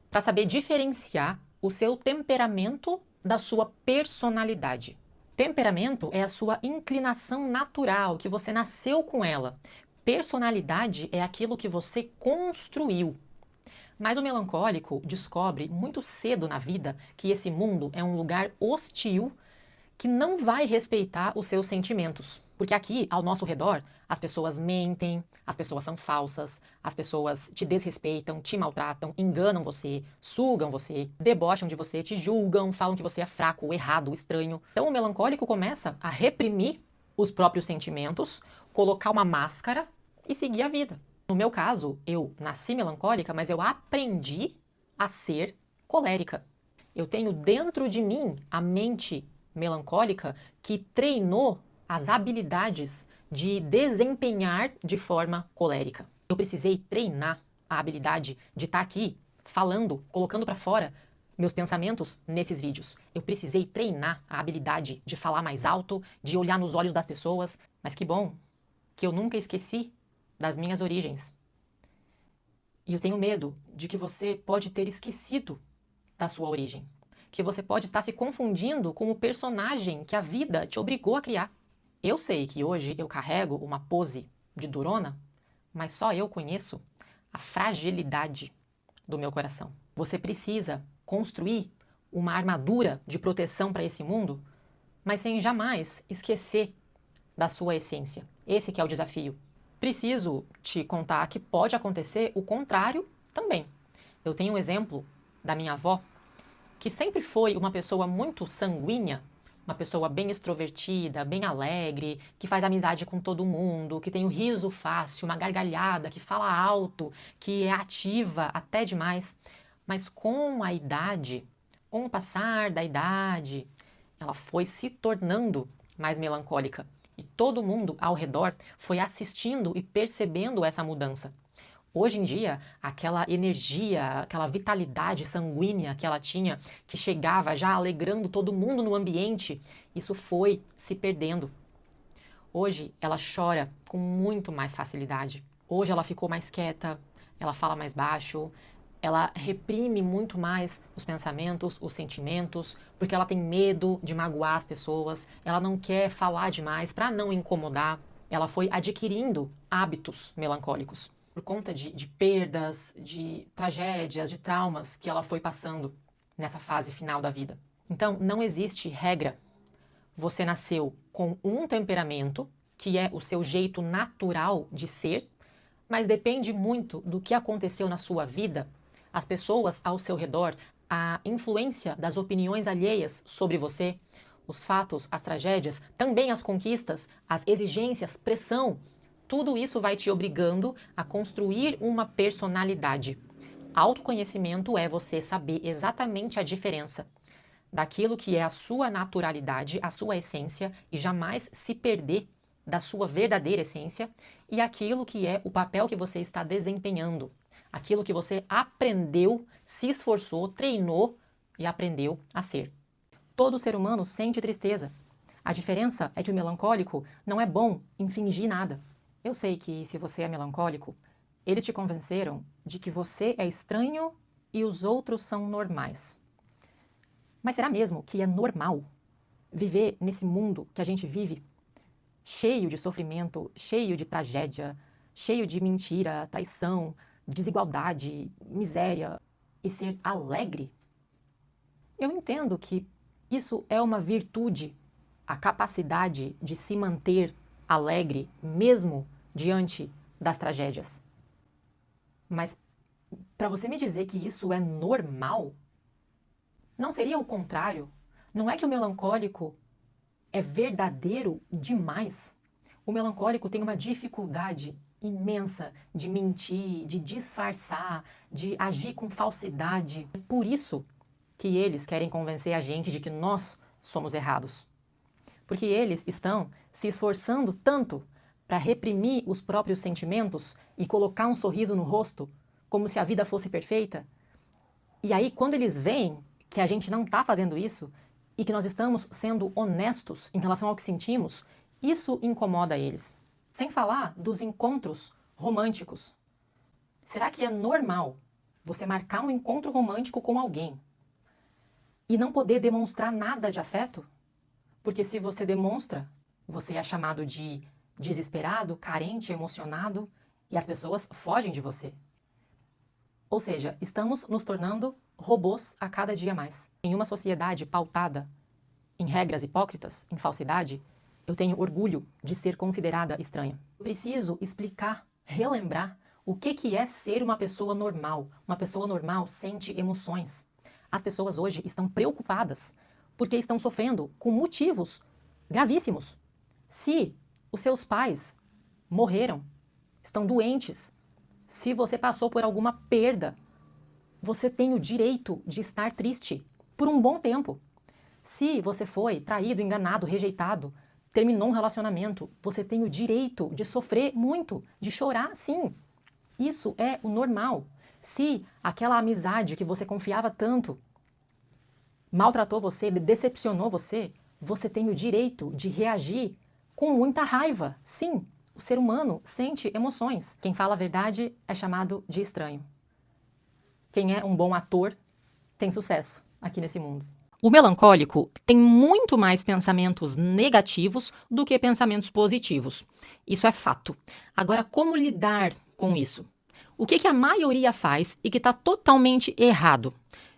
para saber diferenciar o seu temperamento da sua personalidade. Temperamento é a sua inclinação natural, que você nasceu com ela. Personalidade é aquilo que você construiu. Mas o melancólico descobre muito cedo na vida que esse mundo é um lugar hostil que não vai respeitar os seus sentimentos. Porque aqui, ao nosso redor, as pessoas mentem, as pessoas são falsas, as pessoas te desrespeitam, te maltratam, enganam você, sugam você, debocham de você, te julgam, falam que você é fraco, errado, estranho. Então o melancólico começa a reprimir os próprios sentimentos, colocar uma máscara e seguir a vida. No meu caso, eu nasci melancólica, mas eu aprendi a ser colérica. Eu tenho dentro de mim a mente melancólica que treinou as habilidades de desempenhar de forma colérica. Eu precisei treinar a habilidade de estar aqui falando, colocando para fora meus pensamentos nesses vídeos. Eu precisei treinar a habilidade de falar mais alto, de olhar nos olhos das pessoas. Mas que bom que eu nunca esqueci das minhas origens. E eu tenho medo de que você pode ter esquecido da sua origem. Que você pode estar se confundindo com o personagem que a vida te obrigou a criar. Eu sei que hoje eu carrego uma pose de durona, mas só eu conheço a fragilidade do meu coração. Você precisa construir uma armadura de proteção para esse mundo, mas sem jamais esquecer da sua essência. Esse que é o desafio. Preciso te contar que pode acontecer o contrário também. Eu tenho um exemplo da minha avó, que sempre foi uma pessoa muito sanguínea, uma pessoa bem extrovertida, bem alegre, que faz amizade com todo mundo, que tem um riso fácil, uma gargalhada, que fala alto, que é ativa até demais. Mas com a idade, com o passar da idade, ela foi se tornando mais melancólica. E todo mundo ao redor foi assistindo e percebendo essa mudança. Hoje em dia, aquela energia, aquela vitalidade sanguínea que ela tinha, que chegava já alegrando todo mundo no ambiente, isso foi se perdendo. Hoje ela chora com muito mais facilidade. Hoje ela ficou mais quieta, ela fala mais baixo, ela reprime muito mais os pensamentos, os sentimentos, porque ela tem medo de magoar as pessoas, ela não quer falar demais para não incomodar. Ela foi adquirindo hábitos melancólicos por conta de perdas, de tragédias, de traumas que ela foi passando nessa fase final da vida. Então, não existe regra. Você nasceu com um temperamento, que é o seu jeito natural de ser, mas depende muito do que aconteceu na sua vida, as pessoas ao seu redor, a influência das opiniões alheias sobre você, os fatos, as tragédias, também as conquistas, as exigências, pressão. Tudo isso vai te obrigando a construir uma personalidade. Autoconhecimento é você saber exatamente a diferença daquilo que é a sua naturalidade, a sua essência, e jamais se perder da sua verdadeira essência, e aquilo que é o papel que você está desempenhando, aquilo que você aprendeu, se esforçou, treinou e aprendeu a ser. Todo ser humano sente tristeza. A diferença é que o melancólico não é bom em fingir nada. Eu sei que se você é melancólico, eles te convenceram de que você é estranho e os outros são normais. Mas será mesmo que é normal viver nesse mundo que a gente vive, cheio de sofrimento, cheio de tragédia, cheio de mentira, traição, desigualdade, miséria, e ser alegre? Eu entendo que isso é uma virtude, a capacidade de se manter alegre mesmo diante das tragédias. Mas para você me dizer que isso é normal, não seria o contrário? Não é que o melancólico é verdadeiro demais? O melancólico tem uma dificuldade imensa de mentir, de disfarçar, de agir com falsidade. É por isso que eles querem convencer a gente de que nós somos errados. Porque eles estão se esforçando tanto para reprimir os próprios sentimentos e colocar um sorriso no rosto, como se a vida fosse perfeita. E aí, quando eles veem que a gente não está fazendo isso e que nós estamos sendo honestos em relação ao que sentimos, isso incomoda eles. Sem falar dos encontros românticos. Será que é normal você marcar um encontro romântico com alguém e não poder demonstrar nada de afeto? Porque se você demonstra, você é chamado de desesperado, carente, emocionado, e as pessoas fogem de você. Ou seja, estamos nos tornando robôs a cada dia mais. Em uma sociedade pautada em regras hipócritas, em falsidade, eu tenho orgulho de ser considerada estranha. Eu preciso explicar, relembrar o que é ser uma pessoa normal. Uma pessoa normal sente emoções. As pessoas hoje estão preocupadas porque estão sofrendo com motivos gravíssimos. Se os seus pais morreram, estão doentes, se você passou por alguma perda, você tem o direito de estar triste por um bom tempo. Se você foi traído, enganado, rejeitado, terminou um relacionamento, você tem o direito de sofrer muito, de chorar, sim. Isso é o normal. Se aquela amizade que você confiava tanto maltratou você, decepcionou você, você tem o direito de reagir com muita raiva. Sim, o ser humano sente emoções. Quem fala a verdade é chamado de estranho. Quem é um bom ator tem sucesso aqui nesse mundo. O melancólico tem muito mais pensamentos negativos do que pensamentos positivos. Isso é fato. Agora, como lidar com isso? O que a maioria faz e que está totalmente errado?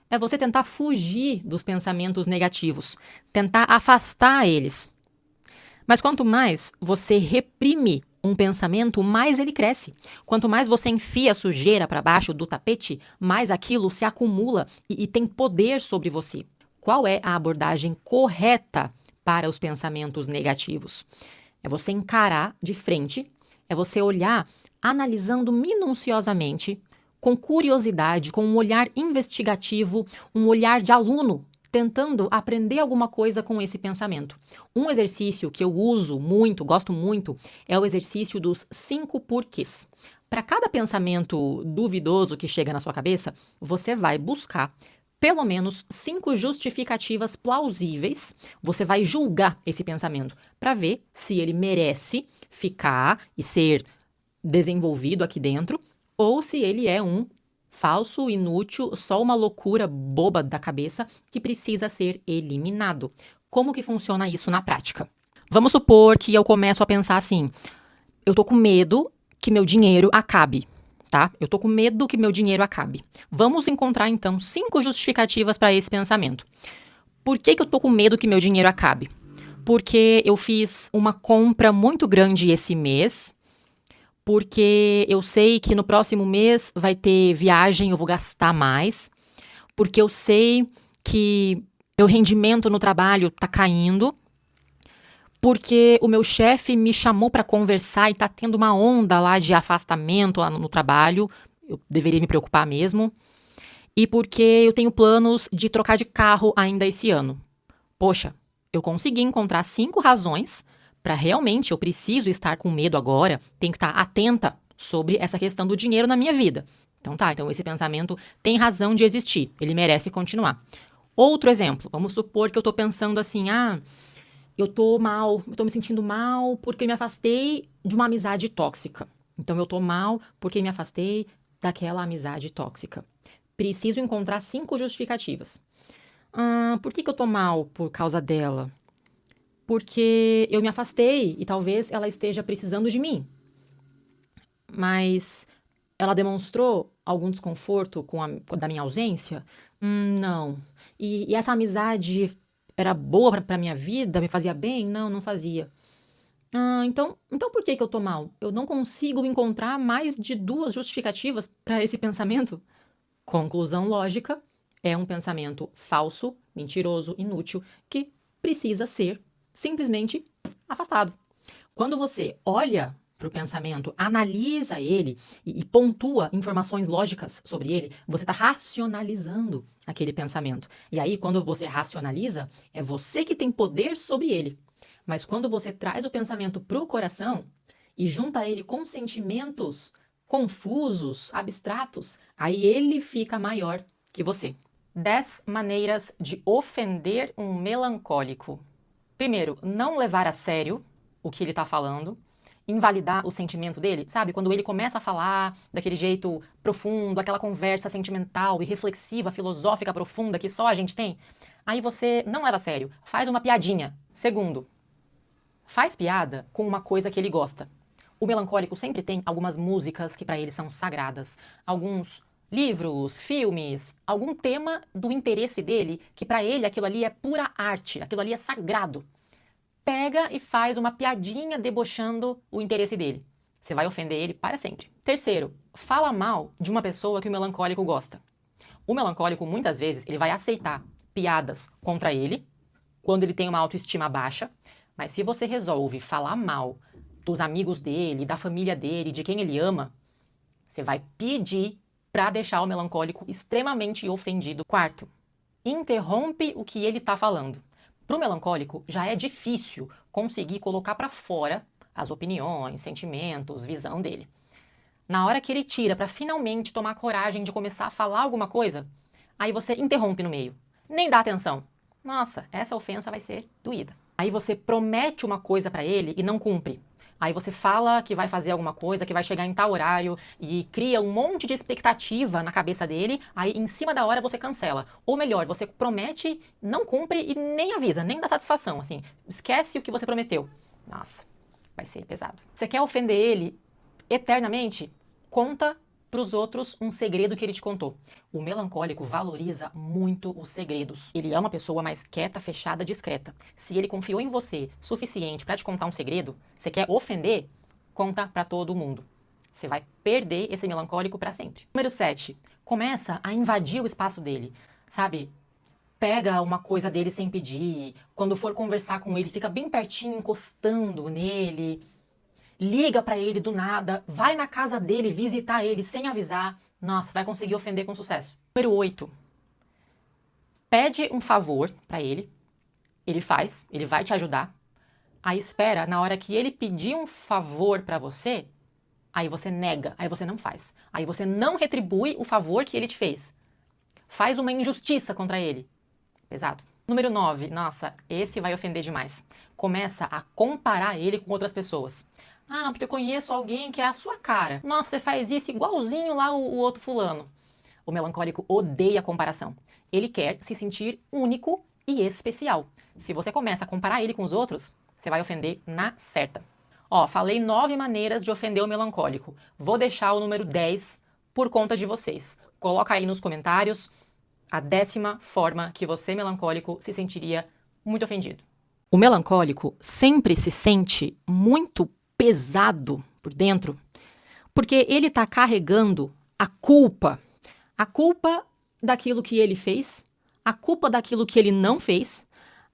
É você tentar fugir dos pensamentos negativos, tentar afastar eles. Mas quanto mais você reprime um pensamento, mais ele cresce. Quanto mais você enfia a sujeira para baixo do tapete, mais aquilo se acumula e tem poder sobre você. Qual é a abordagem correta para os pensamentos negativos? É você encarar de frente, é você olhar analisando minuciosamente, com curiosidade, com um olhar investigativo, um olhar de aluno, tentando aprender alguma coisa com esse pensamento. Um exercício que eu uso muito, gosto muito, é o exercício dos 5 porquês. Para cada pensamento duvidoso que chega na sua cabeça, você vai buscar pelo menos 5 justificativas plausíveis. Você vai julgar esse pensamento para ver se ele merece ficar e ser desenvolvido aqui dentro, ou se ele é um falso, inútil, só uma loucura boba da cabeça que precisa ser eliminado. Como que funciona isso na prática? Vamos supor que eu começo a pensar assim: eu tô com medo que meu dinheiro acabe, tá? Eu tô com medo que meu dinheiro acabe. Vamos encontrar então 5 justificativas para esse pensamento. Por que eu tô com medo que meu dinheiro acabe? Porque eu fiz uma compra muito grande esse mês, porque eu sei que no próximo mês vai ter viagem, eu vou gastar mais, porque eu sei que meu rendimento no trabalho está caindo, porque o meu chefe me chamou para conversar e está tendo uma onda lá de afastamento lá no trabalho, eu deveria me preocupar mesmo. E porque eu tenho planos de trocar de carro ainda esse ano. Poxa, eu consegui encontrar 5 razões para realmente eu preciso estar com medo agora, tenho que estar atenta sobre essa questão do dinheiro na minha vida. Então esse pensamento tem razão de existir, ele merece continuar. Outro exemplo, vamos supor que eu tô pensando assim, eu tô mal, eu tô me sentindo mal porque me afastei de uma amizade tóxica. Então eu tô mal porque me afastei daquela amizade tóxica. Preciso encontrar 5 justificativas. Por que eu tô mal por causa dela? Porque eu me afastei e talvez ela esteja precisando de mim. Mas ela demonstrou algum desconforto da minha ausência? Não. E essa amizade era boa pra minha vida? Me fazia bem? Não, não fazia. Então por que eu tô mal? Eu não consigo encontrar mais de 2 justificativas para esse pensamento? Conclusão lógica: é um pensamento falso, mentiroso, inútil, que precisa ser simplesmente afastado. Quando você olha para o pensamento, analisa ele e pontua informações lógicas sobre ele, você está racionalizando aquele pensamento. E aí, quando você racionaliza, é você que tem poder sobre ele. Mas quando você traz o pensamento para o coração e junta ele com sentimentos confusos, abstratos, aí ele fica maior que você. 10 maneiras de ofender um melancólico. Primeiro, não levar a sério o que ele está falando, invalidar o sentimento dele, sabe? Quando ele começa a falar daquele jeito profundo, aquela conversa sentimental e reflexiva, filosófica profunda que só a gente tem, aí você não leva a sério, faz uma piadinha. Segundo, faz piada com uma coisa que ele gosta. O melancólico sempre tem algumas músicas que para ele são sagradas, alguns livros, filmes, algum tema do interesse dele que para ele aquilo ali é pura arte, aquilo ali é sagrado. Pega e faz uma piadinha debochando o interesse dele. Você vai ofender ele para sempre. Terceiro, fala mal de uma pessoa que o melancólico gosta. O melancólico, muitas vezes, ele vai aceitar piadas contra ele quando ele tem uma autoestima baixa, mas se você resolve falar mal dos amigos dele, da família dele, de quem ele ama, você vai pedir para deixar o melancólico extremamente ofendido. Quarto, interrompe o que ele está falando. Para o melancólico, já é difícil conseguir colocar para fora as opiniões, sentimentos, visão dele. Na hora que ele tira para finalmente tomar coragem de começar a falar alguma coisa, aí você interrompe no meio. Nem dá atenção. Nossa, essa ofensa vai ser doída. Aí você promete uma coisa para ele e não cumpre. Aí você fala que vai fazer alguma coisa, que vai chegar em tal horário e cria um monte de expectativa na cabeça dele, aí em cima da hora você cancela. Ou melhor, você promete, não cumpre e nem avisa, nem dá satisfação, assim. Esquece o que você prometeu. Nossa, vai ser pesado. Você quer ofender ele eternamente? Conta para os outros um segredo que ele te contou. O melancólico valoriza muito os segredos. Ele é uma pessoa mais quieta, fechada, discreta. Se ele confiou em você suficiente para te contar um segredo, você quer ofender? Conta para todo mundo. Você vai perder esse melancólico para sempre. Número 7. Começa a invadir o espaço dele. Sabe? Pega uma coisa dele sem pedir. Quando for conversar com ele, fica bem pertinho, encostando nele. Liga pra ele do nada, vai na casa dele visitar ele sem avisar. Nossa, vai conseguir ofender com sucesso. Número 8. Pede um favor pra ele. Ele faz, ele vai te ajudar. Aí espera, na hora que ele pedir um favor pra você, aí você nega, aí você não faz. Aí você não retribui o favor que ele te fez. Faz uma injustiça contra ele. Pesado. Número 9. Nossa, esse vai ofender demais. Começa a comparar ele com outras pessoas. Porque eu conheço alguém que é a sua cara. Nossa, você faz isso igualzinho lá o outro fulano. O melancólico odeia a comparação. Ele quer se sentir único e especial. Se você começa a comparar ele com os outros, você vai ofender na certa. Falei 9 maneiras de ofender o melancólico. Vou deixar o número 10 por conta de vocês. Coloca aí nos comentários a 10ª forma que você, melancólico, se sentiria muito ofendido. O melancólico sempre se sente muito pesado por dentro, porque ele está carregando a culpa daquilo que ele fez, a culpa daquilo que ele não fez,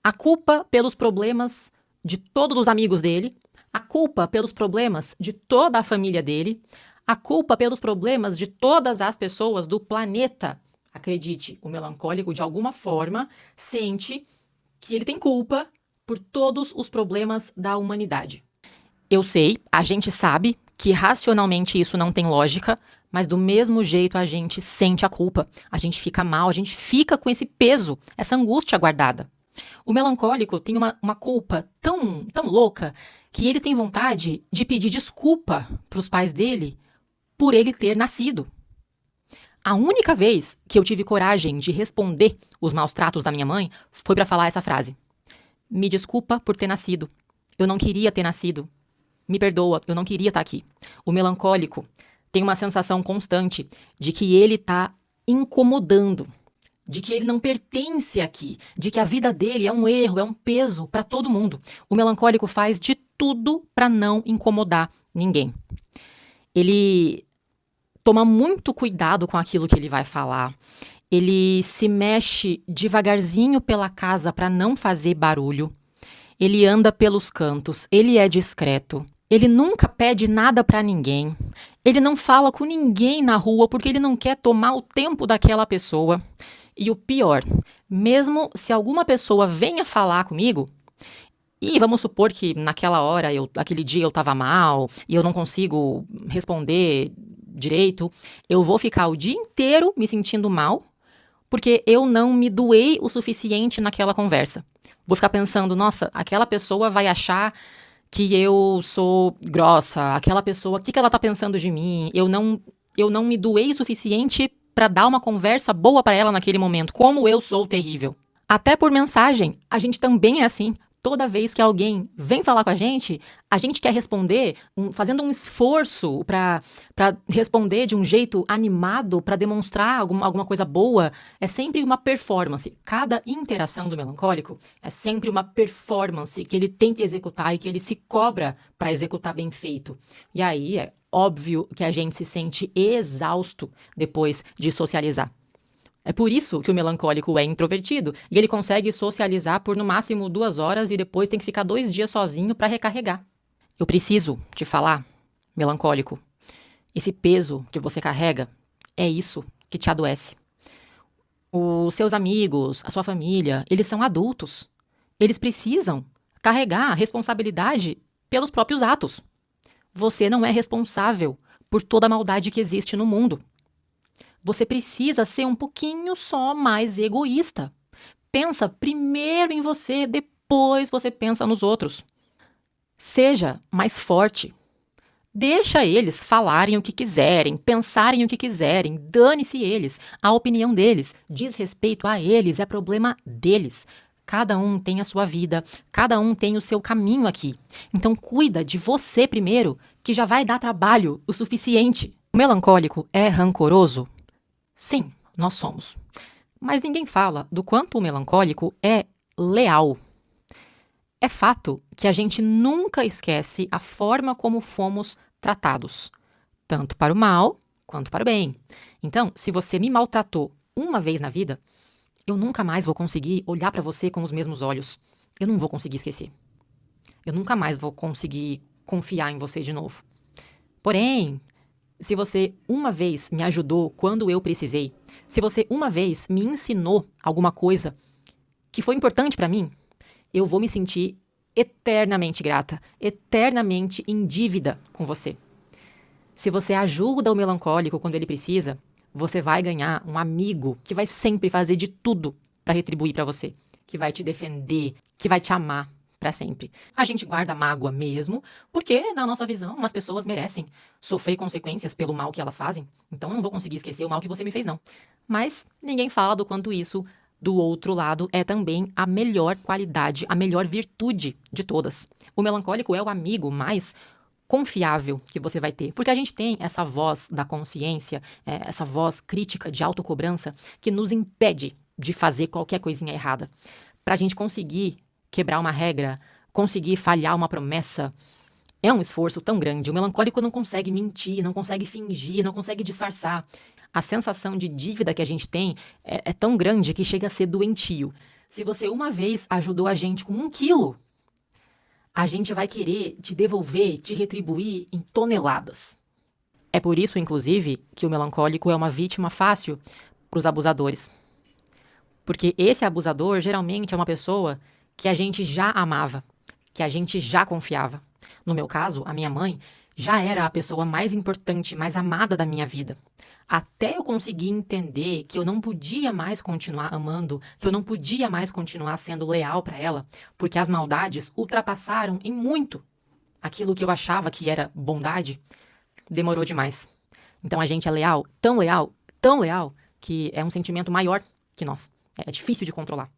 a culpa pelos problemas de todos os amigos dele, a culpa pelos problemas de toda a família dele, a culpa pelos problemas de todas as pessoas do planeta, Acredite, o melancólico, de alguma forma, sente que ele tem culpa por todos os problemas da humanidade. Eu sei, a gente sabe que racionalmente isso não tem lógica, mas do mesmo jeito a gente sente a culpa, a gente fica mal, a gente fica com esse peso, essa angústia guardada. O melancólico tem uma culpa tão louca que ele tem vontade de pedir desculpa para os pais dele por ele ter nascido. A única vez que eu tive coragem de responder os maus tratos da minha mãe foi para falar essa frase: me desculpa por ter nascido. Eu não queria ter nascido. Me perdoa, eu não queria estar aqui. O melancólico tem uma sensação constante de que ele está incomodando, de que ele não pertence aqui, de que a vida dele é um erro, é um peso para todo mundo. O melancólico faz de tudo para não incomodar ninguém. Ele toma muito cuidado com aquilo que ele vai falar. Ele se mexe devagarzinho pela casa para não fazer barulho. Ele anda pelos cantos, ele é discreto. Ele nunca pede nada para ninguém. Ele não fala com ninguém na rua porque ele não quer tomar o tempo daquela pessoa. E o pior, mesmo se alguma pessoa venha falar comigo, e vamos supor que naquela hora, aquele dia eu estava mal e eu não consigo responder direito, eu vou ficar o dia inteiro me sentindo mal porque eu não me doei o suficiente naquela conversa. Vou ficar pensando, nossa, aquela pessoa vai achar que eu sou grossa, aquela pessoa, o que ela tá pensando de mim? Eu não me doei o suficiente para dar uma conversa boa para ela naquele momento. Como eu sou terrível. Até por mensagem, a gente também é assim. Toda vez que alguém vem falar com a gente quer responder fazendo um esforço para responder de um jeito animado, para demonstrar alguma coisa boa. É sempre uma performance. Cada interação do melancólico é sempre uma performance que ele tem que executar e que ele se cobra para executar bem feito. E aí é óbvio que a gente se sente exausto depois de socializar. É por isso que o melancólico é introvertido e ele consegue socializar por no máximo 2 horas e depois tem que ficar 2 dias sozinho para recarregar. Eu preciso te falar, melancólico, esse peso que você carrega é isso que te adoece. Os seus amigos, a sua família, eles são adultos. Eles precisam carregar a responsabilidade pelos próprios atos. Você não é responsável por toda a maldade que existe no mundo. Você precisa ser um pouquinho só mais egoísta. Pensa primeiro em você, depois você pensa nos outros. Seja mais forte. Deixa eles falarem o que quiserem, pensarem o que quiserem, dane-se eles. A opinião deles, diz respeito a eles, é problema deles. Cada um tem a sua vida, cada um tem o seu caminho aqui. Então cuida de você primeiro, que já vai dar trabalho o suficiente. O melancólico é rancoroso? Sim, nós somos. Mas ninguém fala do quanto o melancólico é leal. É fato que a gente nunca esquece a forma como fomos tratados, tanto para o mal quanto para o bem. Então, se você me maltratou uma vez na vida, eu nunca mais vou conseguir olhar para você com os mesmos olhos. Eu não vou conseguir esquecer. Eu nunca mais vou conseguir confiar em você de novo. Porém, se você uma vez me ajudou quando eu precisei, se você uma vez me ensinou alguma coisa que foi importante para mim, eu vou me sentir eternamente grata, eternamente em dívida com você. Se você ajuda o melancólico quando ele precisa, você vai ganhar um amigo que vai sempre fazer de tudo para retribuir para você, que vai te defender, que vai te amar para sempre. A gente guarda mágoa mesmo, porque, na nossa visão, as pessoas merecem sofrer consequências pelo mal que elas fazem. Então, eu não vou conseguir esquecer o mal que você me fez, não. Mas ninguém fala do quanto isso, do outro lado, é também a melhor qualidade, a melhor virtude de todas. O melancólico é o amigo mais confiável que você vai ter, porque a gente tem essa voz da consciência, essa voz crítica de autocobrança que nos impede de fazer qualquer coisinha errada. Para a gente conseguir quebrar uma regra, conseguir falhar uma promessa, é um esforço tão grande. O melancólico não consegue mentir, não consegue fingir, não consegue disfarçar. A sensação de dívida que a gente tem é tão grande que chega a ser doentio. Se você uma vez ajudou a gente com 1 quilo, a gente vai querer te devolver, te retribuir em toneladas. É por isso, inclusive, que o melancólico é uma vítima fácil para os abusadores. Porque esse abusador geralmente é uma pessoa que a gente já amava, que a gente já confiava. No meu caso, a minha mãe já era a pessoa mais importante, mais amada da minha vida. Até eu conseguir entender que eu não podia mais continuar amando, que eu não podia mais continuar sendo leal para ela, porque as maldades ultrapassaram em muito aquilo que eu achava que era bondade, demorou demais. Então a gente é leal, tão leal, que é um sentimento maior que nós. É difícil de controlar.